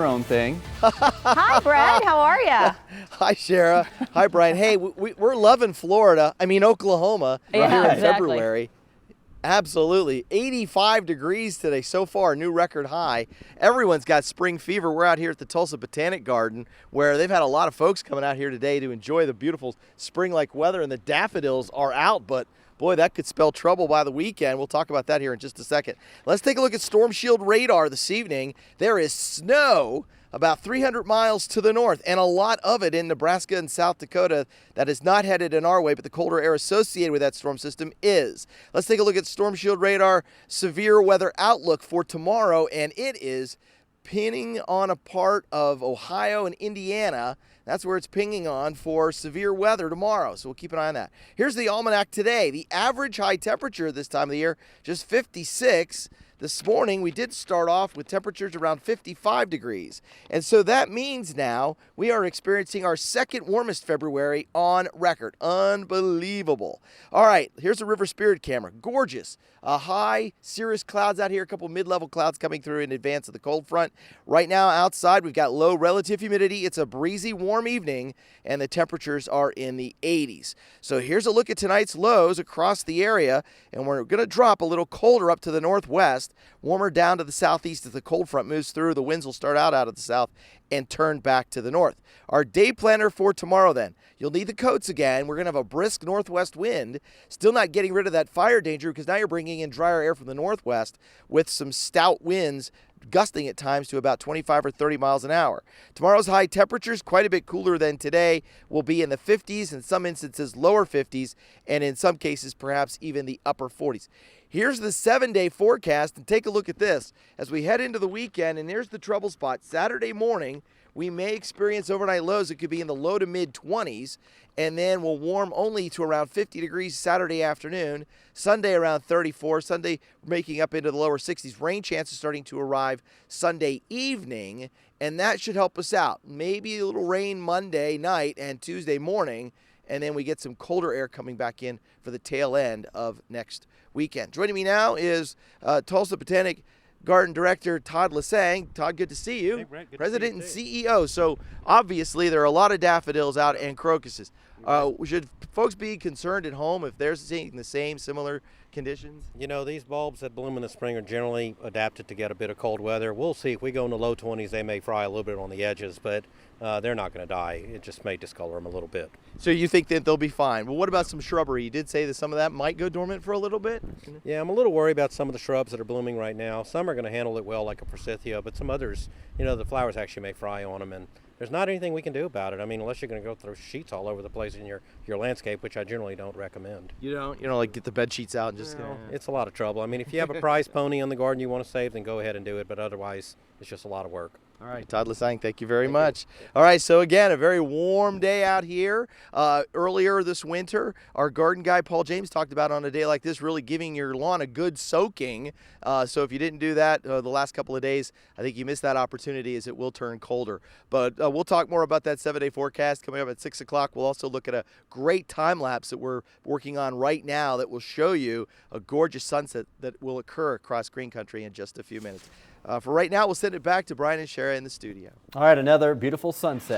own thing. Hi, Brad. How are you? Hi, Shara. Hi, Brian. Hey, we're loving Florida. I mean, Oklahoma Yeah, here in exactly. February. Absolutely. 85 degrees today so far, new record high. Everyone's got spring fever. We're out here at the Tulsa Botanic Garden where they've had a lot of folks coming out here today to enjoy the beautiful spring-like weather, and the daffodils are out, but boy, that could spell trouble by the weekend. We'll talk about that here in just a second. Let's take a look at storm shield radar this evening. There is snow about 300 miles to the north, and a lot of it in Nebraska and South Dakota that is not headed in our way, but the colder air associated with that storm system is. Let's take a look at storm shield radar severe weather outlook for tomorrow, and it is pinning on a part of Ohio and Indiana. That's where it's pinging on for severe weather tomorrow, so we'll keep an eye on that. Here's the almanac today. The average high temperature this time of the year, just 56. This morning, we did start off with temperatures around 55 degrees. And so that means now we are experiencing our second warmest February on record. Unbelievable. All right, here's a river spirit camera. Gorgeous. High cirrus clouds out here, a couple mid-level clouds coming through in advance of the cold front. Right now outside, we've got low relative humidity. It's a breezy, warm evening, and the temperatures are in the 80s. So here's a look at tonight's lows across the area, and we're going to drop a little colder up to the northwest, warmer down to the southeast as the cold front moves through. The winds will start out of the south and turn back to the north. Our day planner for tomorrow then. You'll need the coats again. We're going to have a brisk northwest wind. Still not getting rid of that fire danger because now you're bringing in drier air from the northwest with some stout winds gusting at times to about 25 or 30 miles an hour. Tomorrow's high temperatures, quite a bit cooler than today, will be in the 50s, in some instances lower 50s, and in some cases perhaps even the upper 40s. Here's the 7-day forecast, and take a look at this. As we head into the weekend, and here's the trouble spot. Saturday morning, we may experience overnight lows that could be in the low to mid-20s, and then we'll warm only to around 50 degrees Saturday afternoon. Sunday around 34. Sunday making up into the lower 60s. Rain chances starting to arrive Sunday evening, and that should help us out. Maybe a little rain Monday night and Tuesday morning, and then we get some colder air coming back in for the tail end of next weekend. Joining me now is Tulsa Botanic Garden Director Todd Lasang. Todd, good to see you. Hey, Brent, good President to see and you CEO. So obviously there are a lot of daffodils out and crocuses. Should folks be concerned at home if they're seeing the same similar conditions? You know, these bulbs that bloom in the spring are generally adapted to get a bit of cold weather. We'll see. If we go in the low 20s, they may fry a little bit on the edges, but they're not going to die. It just may discolor them a little bit. So you think that they'll be fine. Well, what about some shrubbery? You did say that some of that might go dormant for a little bit? Yeah, I'm a little worried about some of the shrubs that are blooming right now. Some are going to handle it well, like a forsythia, but some others, you know, the flowers actually may fry on them, and there's not anything we can do about it. I mean, unless you're going to go throw sheets all over the place in your landscape, which I generally don't recommend. You don't like get the bed sheets out and just It's a lot of trouble. I mean, if you have a prize pony on the garden you want to save, then go ahead and do it, but otherwise it's just a lot of work. All right, Todd Lasang, thank you very much. All right, so again, a very warm day out here. Earlier this winter, our garden guy, Paul James, talked about on a day like this really giving your lawn a good soaking. So if you didn't do that the last couple of days, I think you missed that opportunity as it will turn colder. But we'll talk more about that 7-day forecast coming up at 6 o'clock. We'll also look at a great time lapse that we're working on right now that will show you a gorgeous sunset that will occur across green country in just a few minutes. For right now, we'll send it back to Brian and Shara in the studio. All right, another beautiful sunset.